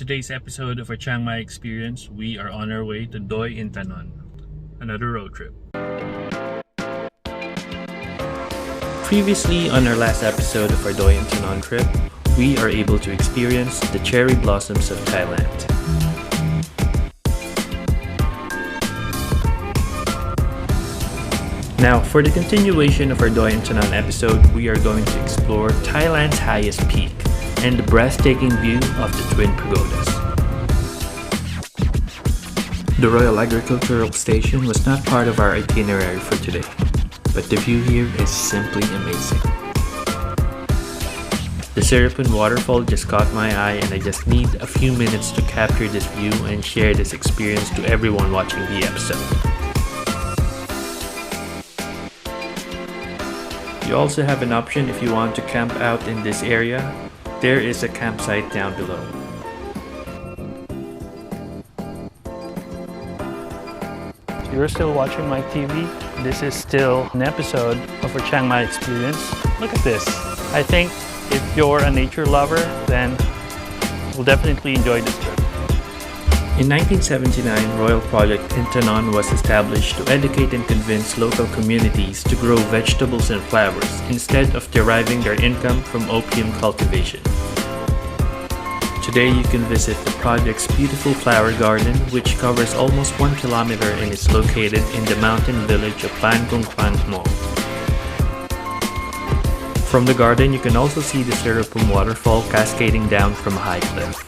today's episode of our Chiang Mai Experience, we are on our way to Doi Inthanon, another road trip. Previously, on our last episode of our Doi Inthanon trip, we are able to experience the cherry blossoms of Thailand. Now, for the continuation of our Doi Inthanon episode, we are going to explore Thailand's highest peak and the breathtaking view of the Twin Pagodas. The Royal Agricultural Station was not part of our itinerary for today, but the view here is simply amazing. The Siraphum Waterfall just caught my eye, and I just need a few minutes to capture this view and share this experience to everyone watching the episode. You also have an option if you want to camp out in this area. There is a campsite down below. You're still watching Myk TV. This is still an episode of our Chiang Mai Experience. Look at this. I think if you're a nature lover, then you'll definitely enjoy this trip. In 1979, Royal Project Inthanon was established to educate and convince local communities to grow vegetables and flowers instead of deriving their income from opium cultivation. Today you can visit the project's beautiful flower garden, which covers almost 1 kilometer and is located in the mountain village of Ban Kung Kwang Mo. From the garden you can also see the Siraphum Waterfall cascading down from a high cliff.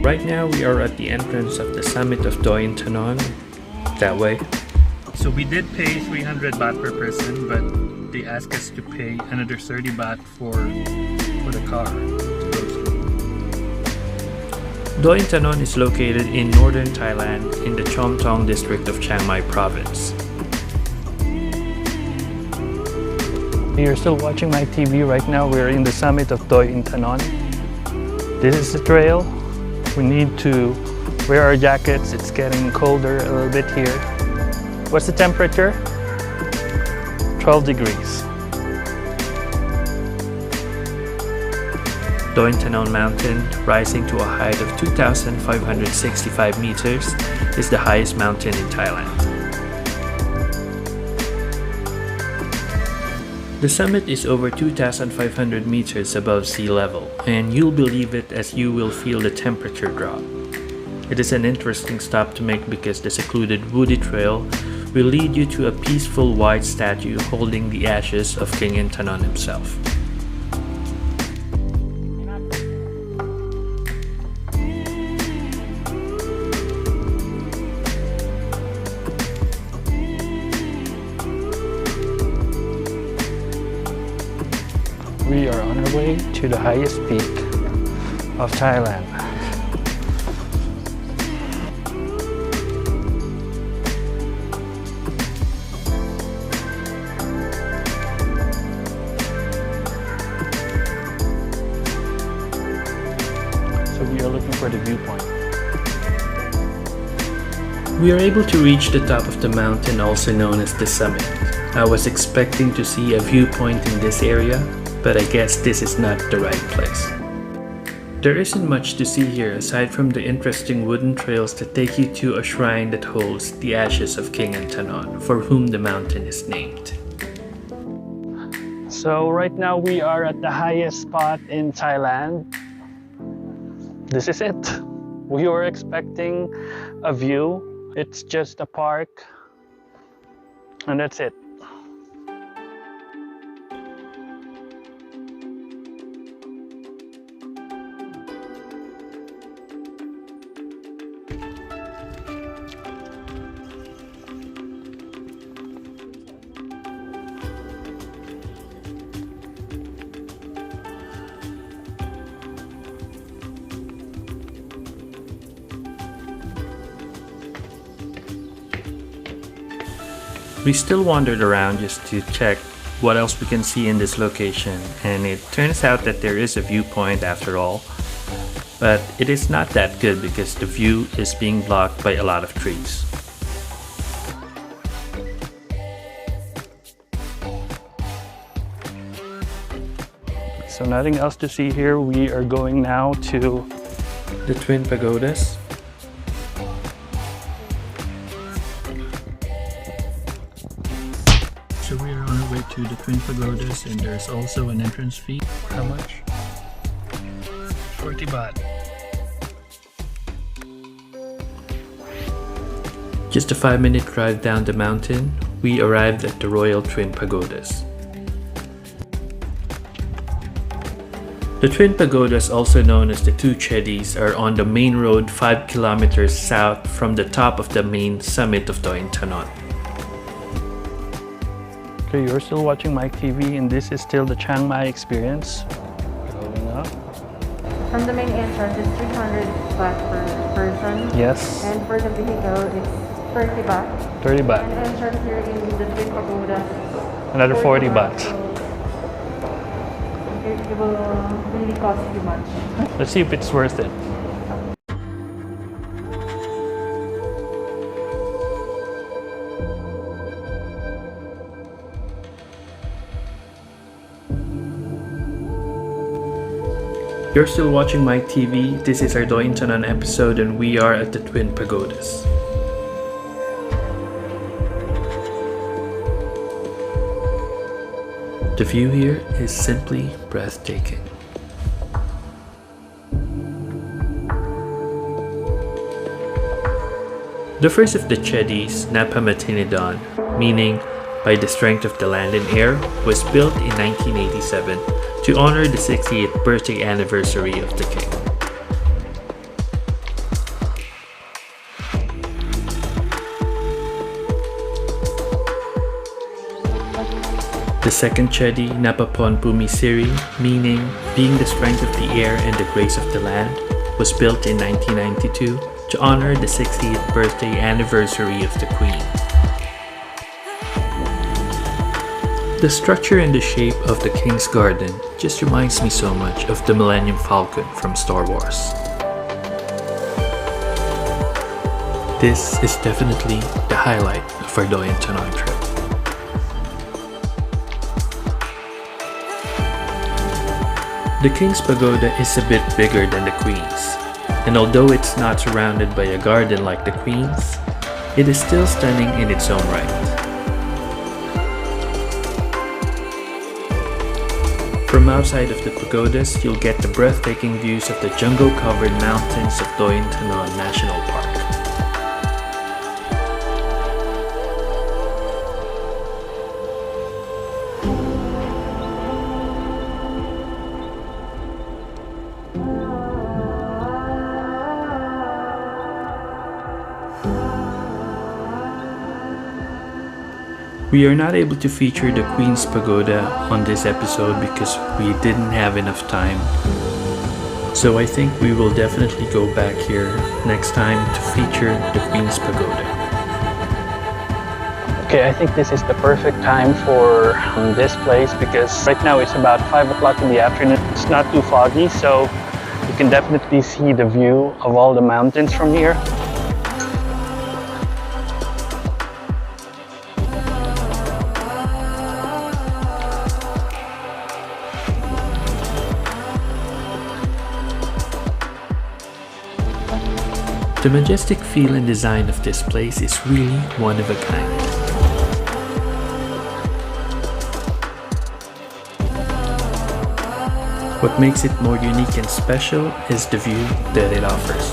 Right now we are at the entrance of the summit of Doi Inthanon, that way. So we did pay 300 baht per person, but they asked us to pay another 30 baht for the car to go through. Doi Inthanon is located in northern Thailand in the Chom Thong district of Chiang Mai province. You're still watching Myk TV. Right now we're in the summit of Doi Inthanon. This is the trail. We need to wear our jackets. It's getting colder a little bit here. What's the temperature? 12 degrees. Doi Inthanon Mountain, rising to a height of 2,565 meters, is the highest mountain in Thailand. The summit is over 2,500 meters above sea level, and you'll believe it as you will feel the temperature drop. It is an interesting stop to make because the secluded woody trail will lead you to a peaceful white statue holding the ashes of King Inthanon himself. We are on our way to the highest peak of Thailand. So we are looking for the viewpoint. We are able to reach the top of the mountain, also known as the summit. I was expecting to see a viewpoint in this area, but I guess this is not the right place. There isn't much to see here aside from the interesting wooden trails that take you to a shrine that holds the ashes of King Inthanon, for whom the mountain is named. So right now we are at the highest spot in Thailand. This is it. We were expecting a view. It's just a park, and that's it. We still wandered around just to check what else we can see in this location, and it turns out that there is a viewpoint after all, but it is not that good because the view is being blocked by a lot of trees. So nothing else to see here. We are going now to the Twin Pagodas. So we are on our way to the Twin Pagodas, and there's also an entrance fee. How much? 40 baht. Just a 5-minute drive down the mountain, we arrived at the Royal Twin Pagodas. The Twin Pagodas, also known as the Two Chedis, are on the main road 5 kilometers south from the top of the main summit of Doi Inthanon. Okay, you're still watching Myk TV, and this is still the Chiang Mai Experience. Going up. From the main entrance, it's 300 baht per person. Yes. And for the vehicle, it's 30 baht. 30 baht. And entrance here in the Twin Pagoda, Another 40 baht. So it will really cost you much. Let's see if it's worth it. You're still watching Myk TV. This is our Doi Inthanon episode, and we are at the Twin Pagodas. The view here is simply breathtaking. The first of the Chedis, Napamatinidon, meaning by the strength of the land and air, was built in 1987 to honor the 60th birthday anniversary of the king. The second Chedi, Napapon Pumisiri, meaning being the strength of the air and the grace of the land, was built in 1992 to honor the 60th birthday anniversary of the queen. The structure and the shape of the King's Garden just reminds me so much of the Millennium Falcon from Star Wars. This is definitely the highlight of our Doi Inthanon trip. The King's Pagoda is a bit bigger than the Queen's, and although it's not surrounded by a garden like the Queen's, it is still stunning in its own right. From outside of the pagodas, you'll get the breathtaking views of the jungle-covered mountains of Doi Inthanon National Park. We are not able to feature the Queen's Pagoda on this episode because we didn't have enough time. So I think we will definitely go back here next time to feature the Queen's Pagoda. Okay, I think this is the perfect time for this place because right now it's about 5 o'clock in the afternoon. It's not too foggy, so you can definitely see the view of all the mountains from here. The majestic feel and design of this place is really one of a kind. What makes it more unique and special is the view that it offers.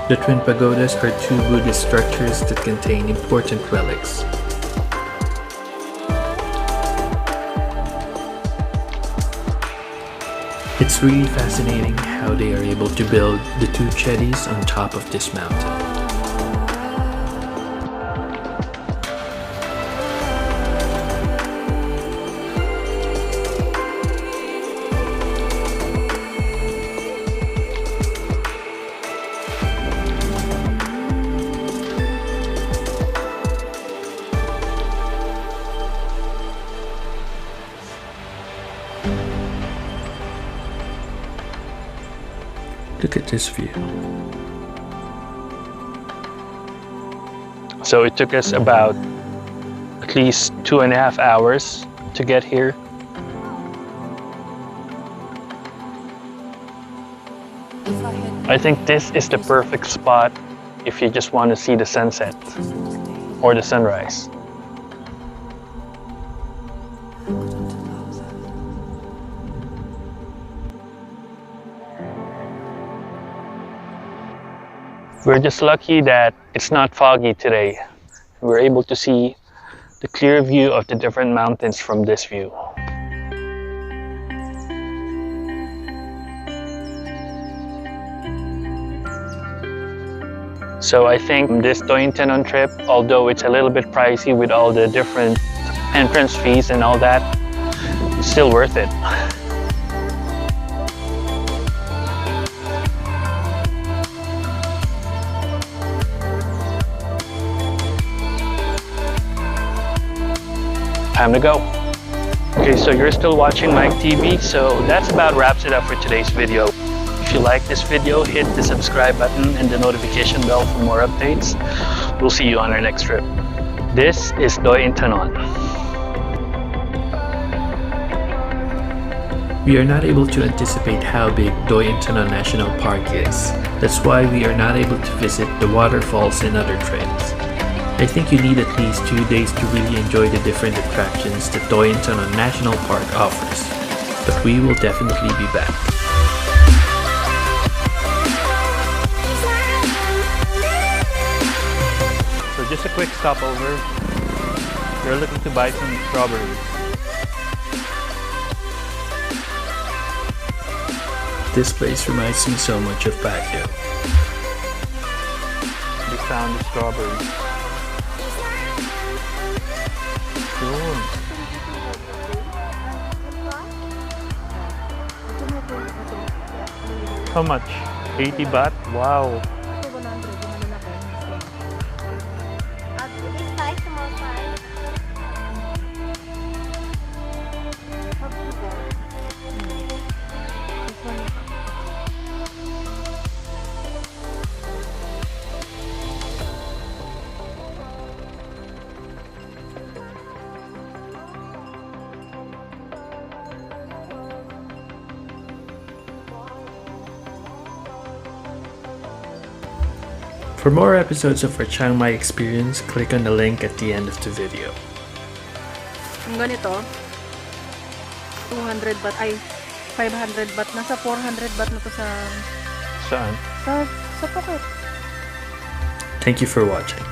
The Twin Pagodas are two Buddhist structures that contain important relics. It's really fascinating how they are able to build the two Chedis on top of this mountain. Look at this view. So it took us about at least 2.5 hours to get here. I think this is the perfect spot if you just want to see the sunset or the sunrise. We're just lucky that it's not foggy today. We're able to see the clear view of the different mountains from this view. So I think this Doi Inthanon trip, although it's a little bit pricey with all the different entrance fees and all that, it's still worth it. Time to go. Okay, so you're still watching Myk TV, so that's about wraps it up for today's video. If you like this video, hit the subscribe button and the notification bell for more updates. We'll see you on our next trip. This is Doi Inthanon. We are not able to anticipate how big Doi Inthanon National Park is. That's why we are not able to visit the waterfalls and other trails. I think you need at least 2 days to really enjoy the different attractions that Doi Inthanon National Park offers. But we will definitely be back. So just a quick stopover. We're looking to buy some strawberries. This place reminds me so much of Baguio. We found the strawberries. Yun. How much? 80 baht? Wow. For more episodes of our Chiang Mai Experience, click on the link at the end of the video. Ang ganito, 200 baht, ay 500 baht, nasa 400 baht na to sa... Saan? Sa pocket. Thank you for watching.